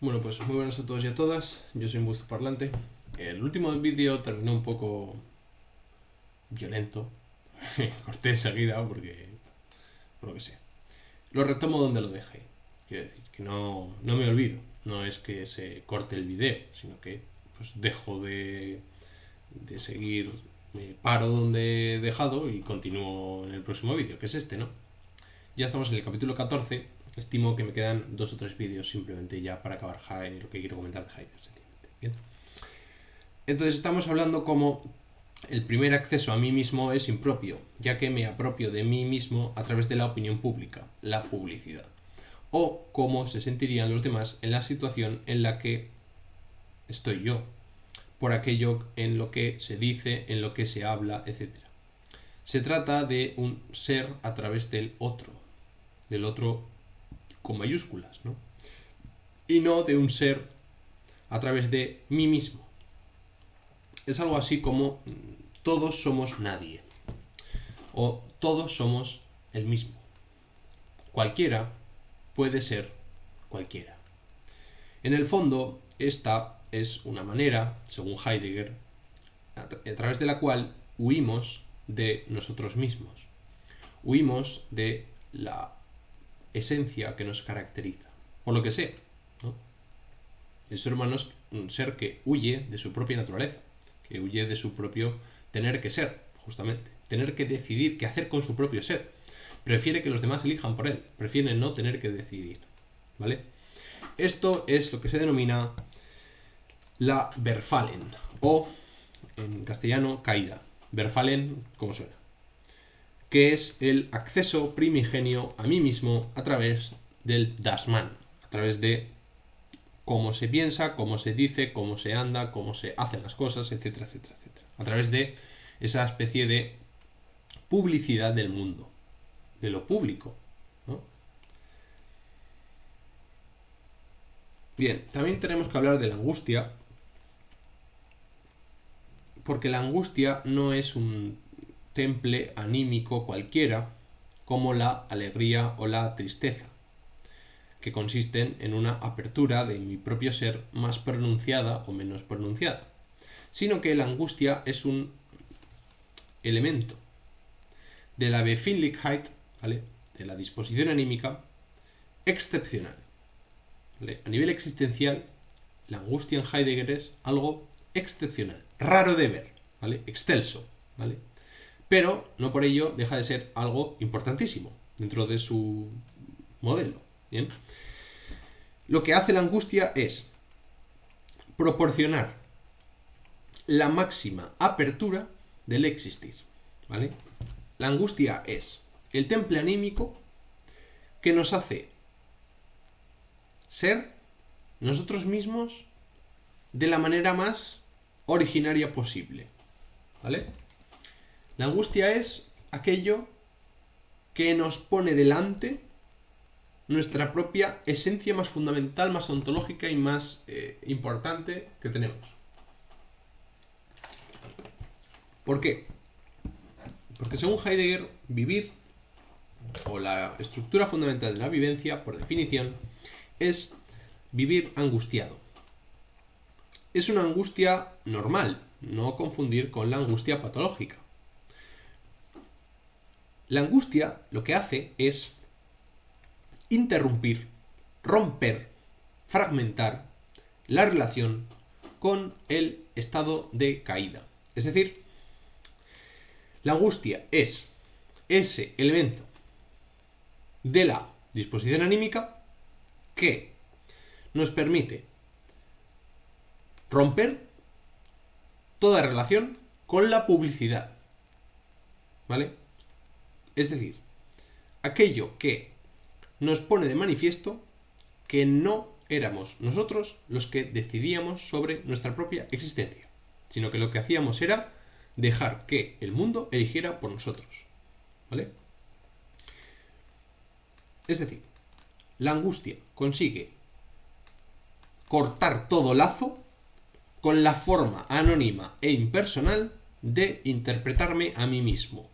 Bueno, pues muy buenas a todos y a todas. Yo soy un gusto parlante. El último vídeo terminó un poco violento. Corté enseguida porque, por lo que sé. Lo retomo donde lo dejé. Quiero decir, que no me olvido. No es que se corte el vídeo, sino que pues dejo de seguir, me paro donde he dejado y continúo en el próximo vídeo, que es este, ¿no? Ya estamos en el capítulo 14. Estimo que me quedan 2 o 3 vídeos simplemente ya para acabar lo que quiero comentar de Heidegger. Bien. Entonces estamos hablando como el primer acceso a mí mismo es impropio, ya que me apropio de mí mismo a través de la opinión pública, la publicidad. O cómo se sentirían los demás en la situación en la que estoy yo, por aquello en lo que se dice, en lo que se habla, etc. Se trata de un ser a través del otro con mayúsculas, ¿no? Y no de un ser a través de mí mismo. Es algo así como todos somos nadie o todos somos el mismo. Cualquiera puede ser cualquiera. En el fondo, esta es una manera, según Heidegger, a través de la cual huimos de nosotros mismos. Huimos de la esencia que nos caracteriza. Por lo que sé, ¿no? El ser humano es un ser que huye de su propia naturaleza, que huye de su propio tener que ser, justamente. Tener que decidir qué hacer con su propio ser. Prefiere que los demás elijan por él. Prefiere no tener que decidir. ¿Vale? Esto es lo que se denomina la Verfallen, o en castellano, caída. Verfallen, como suena. Que es el acceso primigenio a mí mismo a través del Das Man, a través de cómo se piensa, cómo se dice, cómo se anda, cómo se hacen las cosas, etcétera, etcétera, etcétera. A través de esa especie de publicidad del mundo, de lo público, ¿no? Bien, también tenemos que hablar de la angustia, porque la angustia no es un temple anímico cualquiera, como la alegría o la tristeza, que consisten en una apertura de mi propio ser más pronunciada o menos pronunciada, sino que la angustia es un elemento de la Befindlichkeit, ¿vale? De la disposición anímica excepcional. ¿Vale? A nivel existencial, la angustia en Heidegger es algo excepcional, raro de ver, ¿vale? Excelso, ¿vale? Pero no por ello deja de ser algo importantísimo dentro de su modelo. ¿Bien? Lo que hace la angustia es proporcionar la máxima apertura del existir, ¿vale? La angustia es el temple anímico que nos hace ser nosotros mismos de la manera más originaria posible, ¿vale? La angustia es aquello que nos pone delante nuestra propia esencia más fundamental, más ontológica y más importante que tenemos. ¿Por qué? Porque según Heidegger, vivir, o la estructura fundamental de la vivencia, por definición, es vivir angustiado. Es una angustia normal, no confundir con la angustia patológica. La angustia lo que hace es interrumpir, romper, fragmentar la relación con el estado de caída. Es decir, la angustia es ese elemento de la disposición anímica que nos permite romper toda relación con la publicidad. ¿Vale? Es decir, aquello que nos pone de manifiesto que no éramos nosotros los que decidíamos sobre nuestra propia existencia, sino que lo que hacíamos era dejar que el mundo eligiera por nosotros. ¿Vale? Es decir, la angustia consigue cortar todo lazo con la forma anónima e impersonal de interpretarme a mí mismo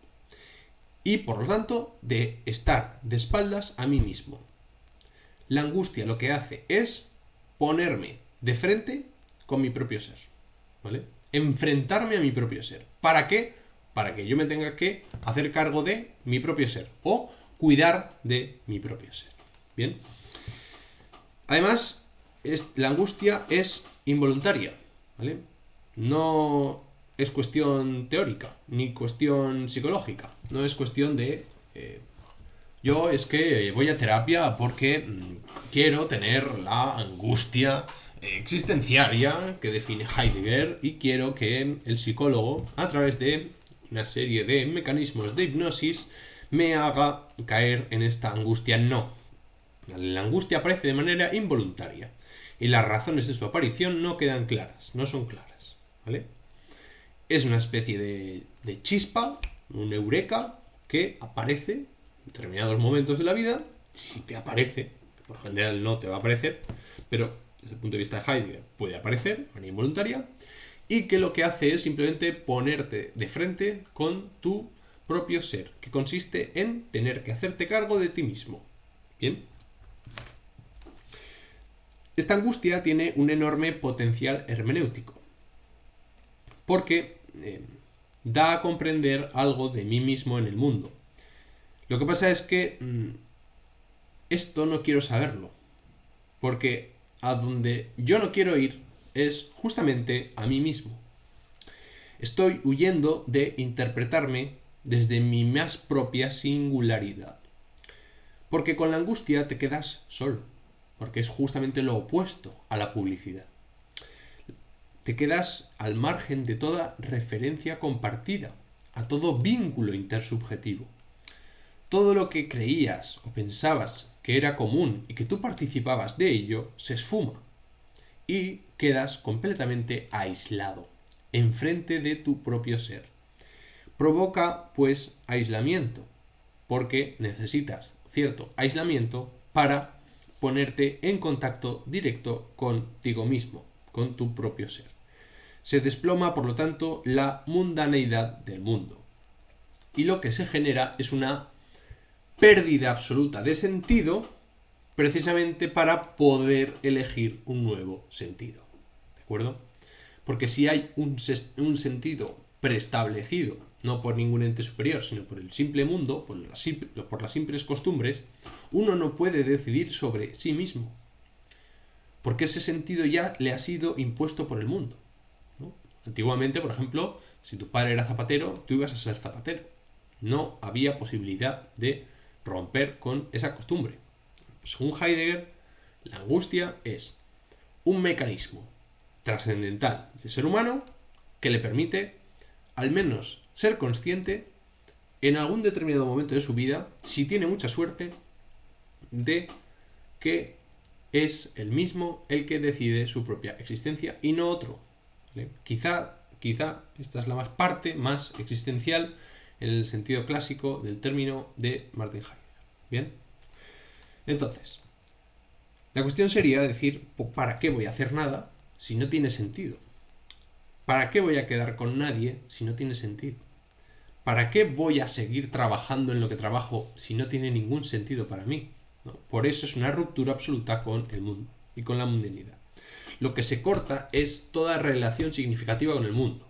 y por lo tanto de estar de espaldas a mí mismo. La angustia lo que hace es ponerme de frente con mi propio ser, ¿vale? Enfrentarme a mi propio ser. ¿Para qué? Para que yo me tenga que hacer cargo de mi propio ser o cuidar de mi propio ser. Bien. Además, la angustia es involuntaria, ¿vale? No es cuestión teórica, ni cuestión psicológica. No es cuestión de... yo es que voy a terapia porque quiero tener la angustia existenciaria que define Heidegger y quiero que el psicólogo, a través de una serie de mecanismos de hipnosis, me haga caer en esta angustia. No. La angustia aparece de manera involuntaria y las razones de su aparición no quedan claras, no son claras, ¿vale? Es una especie de chispa, un eureka, que aparece en determinados momentos de la vida. Si te aparece, que por general no te va a aparecer, pero desde el punto de vista de Heidegger puede aparecer de manera involuntaria, y que lo que hace es simplemente ponerte de frente con tu propio ser, que consiste en tener que hacerte cargo de ti mismo. Bien. Esta angustia tiene un enorme potencial hermenéutico, porque da a comprender algo de mí mismo en el mundo. Lo que pasa es que esto no quiero saberlo, porque a donde yo no quiero ir es justamente a mí mismo. Estoy huyendo de interpretarme desde mi más propia singularidad. Porque con la angustia te quedas solo, porque es justamente lo opuesto a la publicidad. Te quedas al margen de toda referencia compartida, a todo vínculo intersubjetivo. Todo lo que creías o pensabas que era común y que tú participabas de ello se esfuma y quedas completamente aislado, enfrente de tu propio ser. Provoca, pues, aislamiento, porque necesitas cierto aislamiento para ponerte en contacto directo contigo mismo, con tu propio ser. Se desploma, por lo tanto, la mundaneidad del mundo. Y lo que se genera es una pérdida absoluta de sentido, precisamente para poder elegir un nuevo sentido. ¿De acuerdo? Porque si hay un sentido preestablecido, no por ningún ente superior, sino por el simple mundo, por las simples costumbres, uno no puede decidir sobre sí mismo. Porque ese sentido ya le ha sido impuesto por el mundo, ¿no? Antiguamente, por ejemplo, si tu padre era zapatero, tú ibas a ser zapatero. No había posibilidad de romper con esa costumbre. Según Heidegger, la angustia es un mecanismo trascendental del ser humano que le permite al menos ser consciente en algún determinado momento de su vida, si tiene mucha suerte, de que es él mismo el que decide su propia existencia y no otro, ¿vale? Quizá esta es la parte más existencial en el sentido clásico del término de Martin Heidegger. Bien, entonces la cuestión sería decir, ¿para qué voy a hacer nada si no tiene sentido? ¿Para qué voy a quedar con nadie si no tiene sentido? ¿Para qué voy a seguir trabajando en lo que trabajo si no tiene ningún sentido para mí? ¿No? Por eso es una ruptura absoluta con el mundo y con la mundanidad. Lo que se corta es toda relación significativa con el mundo.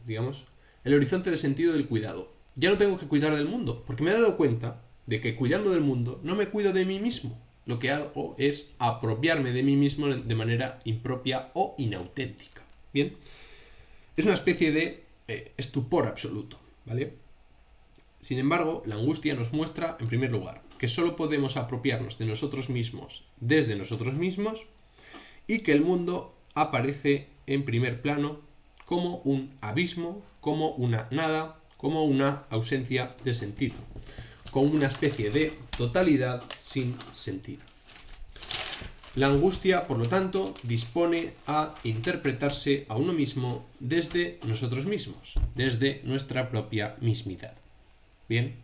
Digamos, el horizonte de sentido del cuidado. Ya no tengo que cuidar del mundo, porque me he dado cuenta de que cuidando del mundo no me cuido de mí mismo. Lo que hago es apropiarme de mí mismo de manera impropia o inauténtica. Bien, es una especie de estupor absoluto, ¿vale? Sin embargo, la angustia nos muestra, en primer lugar, que solo podemos apropiarnos de nosotros mismos desde nosotros mismos y que el mundo aparece en primer plano como un abismo, como una nada, como una ausencia de sentido, como una especie de totalidad sin sentido. La angustia, por lo tanto, dispone a interpretarse a uno mismo desde nosotros mismos, desde nuestra propia mismidad. Bien,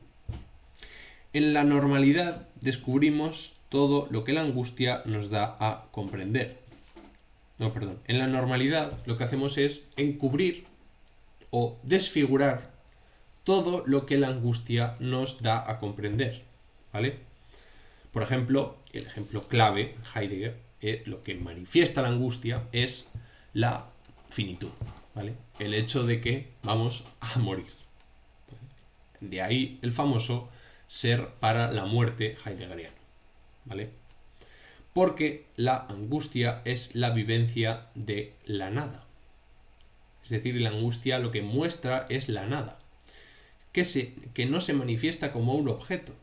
en la normalidad descubrimos todo lo que la angustia nos da a comprender. En la normalidad lo que hacemos es encubrir o desfigurar todo lo que la angustia nos da a comprender, ¿vale? Por ejemplo, el ejemplo clave, Heidegger, lo que manifiesta la angustia es la finitud, ¿vale? El hecho de que vamos a morir. De ahí el famoso ser para la muerte heideggeriano, ¿vale? Porque la angustia es la vivencia de la nada. Es decir, la angustia lo que muestra es la nada, que no se manifiesta como un objeto,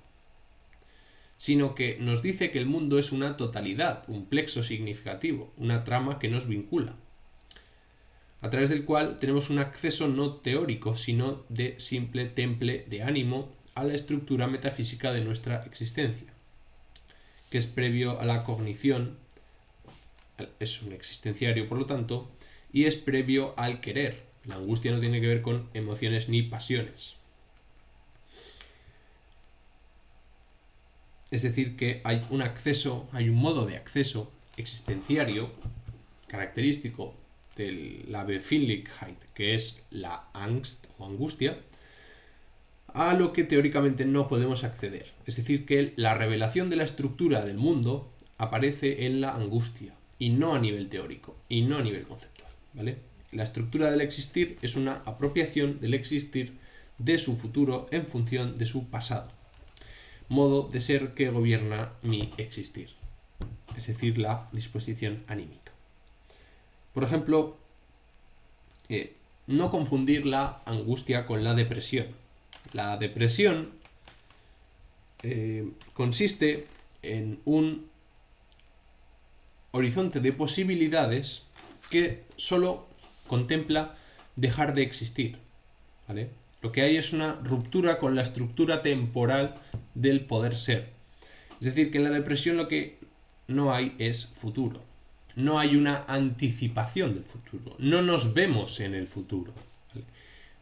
sino que nos dice que el mundo es una totalidad, un plexo significativo, una trama que nos vincula, a través del cual tenemos un acceso no teórico, sino de simple temple de ánimo a la estructura metafísica de nuestra existencia, que es previo a la cognición, es un existenciario por lo tanto, y es previo al querer. La angustia no tiene que ver con emociones ni pasiones. Es decir, que hay un acceso, hay un modo de acceso existenciario característico de la Befindlichkeit, que es la Angst o angustia, a lo que teóricamente no podemos acceder. Es decir, que la revelación de la estructura del mundo aparece en la angustia, y no a nivel teórico, y no a nivel conceptual, ¿vale? La estructura del existir es una apropiación del existir de su futuro en función de su pasado. Modo de ser que gobierna mi existir, es decir, la disposición anímica. Por ejemplo, no confundir la angustia con la depresión. La depresión consiste en un horizonte de posibilidades que solo contempla dejar de existir, ¿vale? Lo que hay es una ruptura con la estructura temporal del poder ser. Es decir, que en la depresión lo que no hay es futuro. No hay una anticipación del futuro. No nos vemos en el futuro, ¿vale?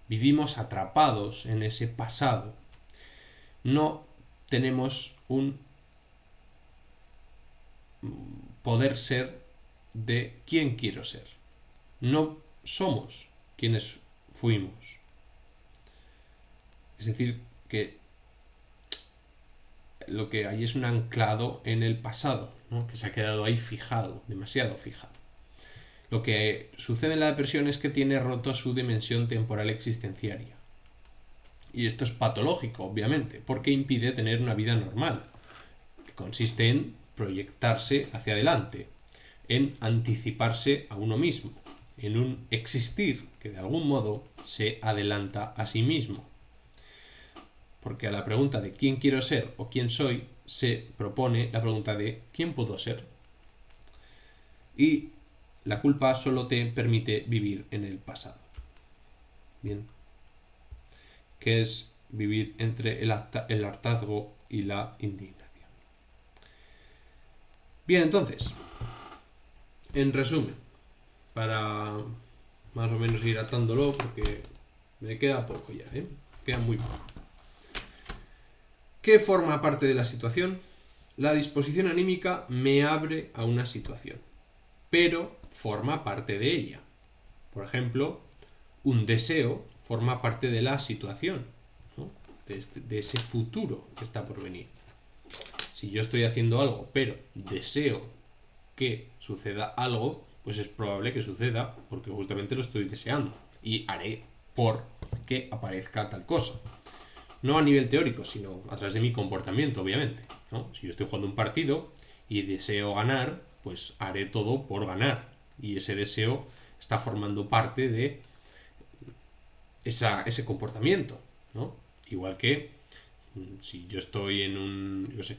Vivimos atrapados en ese pasado. No tenemos un poder ser de quién quiero ser. No somos quienes fuimos. Es decir, que lo que hay es un anclado en el pasado, ¿no? Que se ha quedado ahí fijado, demasiado fijado. Lo que sucede en la depresión es que tiene roto su dimensión temporal existenciaria. Y esto es patológico, obviamente, porque impide tener una vida normal, que consiste en proyectarse hacia adelante, en anticiparse a uno mismo, en un existir que de algún modo se adelanta a sí mismo. Porque a la pregunta de quién quiero ser o quién soy se propone la pregunta de quién puedo ser. Y la culpa solo te permite vivir en el pasado. Bien. Que es vivir entre el hartazgo y la indignación. Bien, entonces, en resumen, para más o menos ir atándolo, porque me queda poco ya, queda muy poco. ¿Qué forma parte de la situación? La disposición anímica me abre a una situación, pero forma parte de ella. Por ejemplo, un deseo forma parte de la situación, ¿no? de ese futuro que está por venir. Si yo estoy haciendo algo, pero deseo que suceda algo, pues es probable que suceda porque justamente lo estoy deseando y haré por que aparezca tal cosa. No a nivel teórico, sino a través de mi comportamiento, obviamente, ¿no? Si yo estoy jugando un partido y deseo ganar, pues haré todo por ganar. Y ese deseo está formando parte de ese comportamiento, ¿no? Igual que si yo estoy en un... yo sé.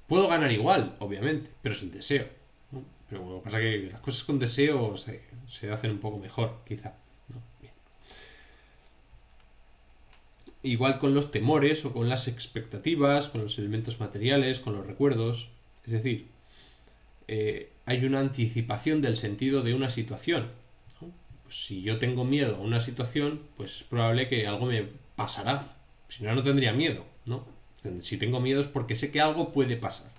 Puedo ganar igual, obviamente, pero sin deseo, ¿no? Pero lo que pasa es que las cosas con deseo se hacen un poco mejor, quizá. Igual con los temores o con las expectativas, con los elementos materiales, con los recuerdos. Es decir, hay una anticipación del sentido de una situación, ¿no? Pues si yo tengo miedo a una situación, pues es probable que algo me pasará. Si no, no tendría miedo, ¿no? Si tengo miedo es porque sé que algo puede pasar.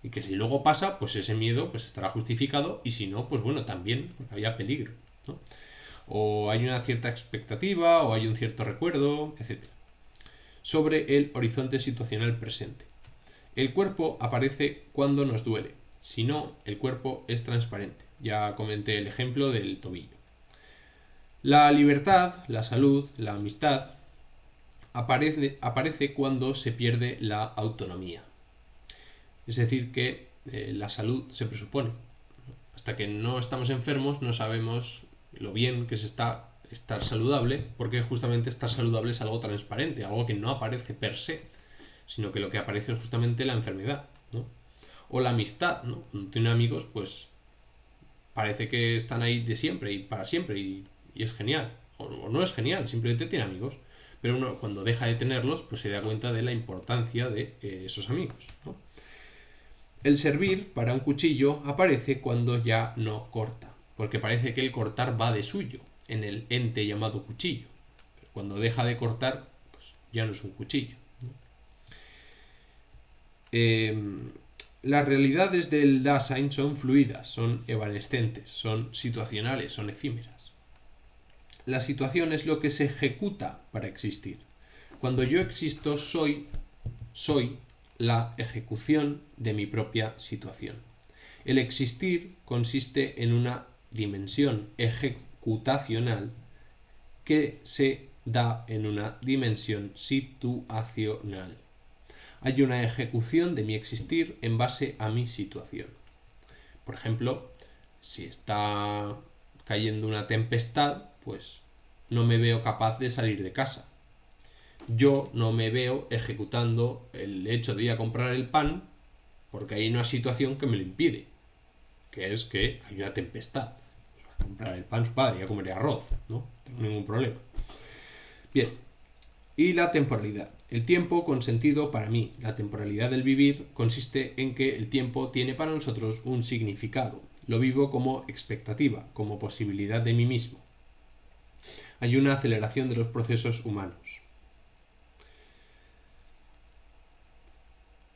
Y que si luego pasa, pues ese miedo pues estará justificado. Y si no, pues bueno, también, porque había peligro, ¿no? O hay una cierta expectativa, o hay un cierto recuerdo, etc. Sobre el horizonte situacional presente. El cuerpo aparece cuando nos duele. Si no, el cuerpo es transparente. Ya comenté el ejemplo del tobillo. La libertad, la salud, la amistad aparece cuando se pierde la autonomía. Es decir, que la salud se presupone. Hasta que no estamos enfermos no sabemos lo bien que es estar saludable, porque justamente estar saludable es algo transparente, algo que no aparece per se, sino que lo que aparece es justamente la enfermedad, ¿no? O la amistad, ¿no? Cuando tiene amigos, pues parece que están ahí de siempre y para siempre y es genial. O no es genial, simplemente tiene amigos. Pero uno cuando deja de tenerlos, pues se da cuenta de la importancia de esos amigos, ¿no? El servir para un cuchillo aparece cuando ya no corta, porque parece que el cortar va de suyo, en el ente llamado cuchillo. Pero cuando deja de cortar, pues ya no es un cuchillo, ¿no? Las realidades del Dasein son fluidas, son evanescentes, son situacionales, son efímeras. La situación es lo que se ejecuta para existir. Cuando yo existo, soy la ejecución de mi propia situación. El existir consiste en una dimensión ejecutacional que se da en una dimensión situacional. Hay una ejecución de mi existir en base a mi situación. Por ejemplo, si está cayendo una tempestad, pues no me veo capaz de salir de casa. Yo no me veo ejecutando el hecho de ir a comprar el pan porque hay una situación que me lo impide, que es que hay una tempestad. A comprar el pan su padre, ya comeré arroz, no tengo ningún problema. Bien, y la temporalidad. El tiempo con sentido para mí. La temporalidad del vivir consiste en que el tiempo tiene para nosotros un significado. Lo vivo como expectativa, como posibilidad de mí mismo. Hay una aceleración de los procesos humanos.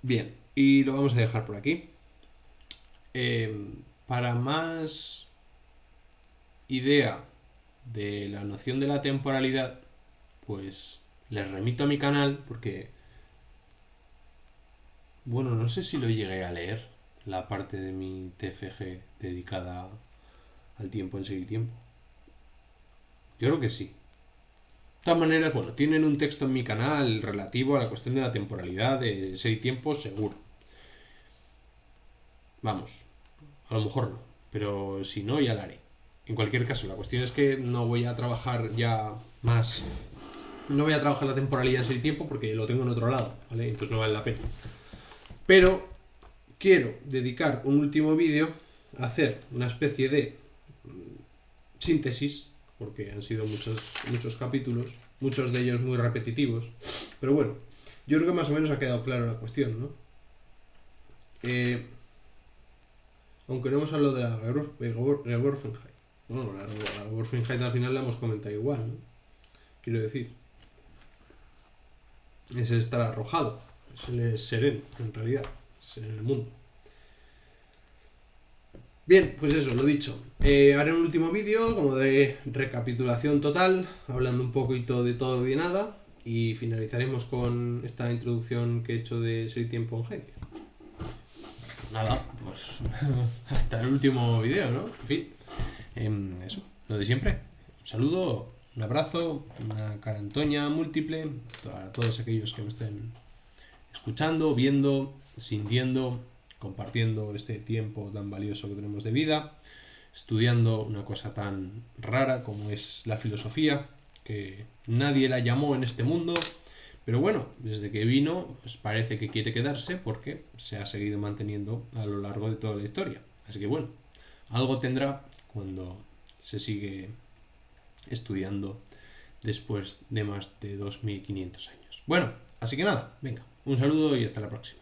Bien, y lo vamos a dejar por aquí. Para más idea de la noción de la temporalidad, pues les remito a mi canal porque, bueno, no sé si lo llegué a leer, la parte de mi TFG dedicada al tiempo en seguitiempo. Yo creo que sí. De todas maneras, bueno, tienen un texto en mi canal relativo a la cuestión de la temporalidad de seguitiempo seguro. Vamos, a lo mejor no, pero si no, ya la haré. En cualquier caso, la cuestión es que no voy a trabajar ya más. No voy a trabajar la temporalidad en serie tiempo porque lo tengo en otro lado, ¿vale? Entonces no vale la pena. Pero quiero dedicar un último vídeo a hacer una especie de síntesis, porque han sido muchos capítulos, muchos de ellos muy repetitivos. Pero bueno, yo creo que más o menos ha quedado claro la cuestión, ¿no? Aunque no hemos hablado de la Geworfenheit. Bueno, la Geworfenheit al final la hemos comentado igual, ¿no? Quiero decir, es el estar arrojado, es el sereno, en realidad, es en el mundo. Bien, pues eso, lo dicho. Haré un último vídeo como de recapitulación total, hablando un poquito de todo y de nada, y finalizaremos con esta introducción que he hecho de Serie Tiempo en Heidi. Nada, pues hasta el último vídeo, ¿no? En fin, eso, lo de siempre. Un saludo, un abrazo, una carantoña múltiple para todos aquellos que me estén escuchando, viendo, sintiendo, compartiendo este tiempo tan valioso que tenemos de vida, estudiando una cosa tan rara como es la filosofía, que nadie la llamó en este mundo, pero bueno, desde que vino, pues parece que quiere quedarse porque se ha seguido manteniendo a lo largo de toda la historia. Así que bueno, algo tendrá cuando se sigue estudiando después de más de 2500 años. Bueno, así que nada, venga, un saludo y hasta la próxima.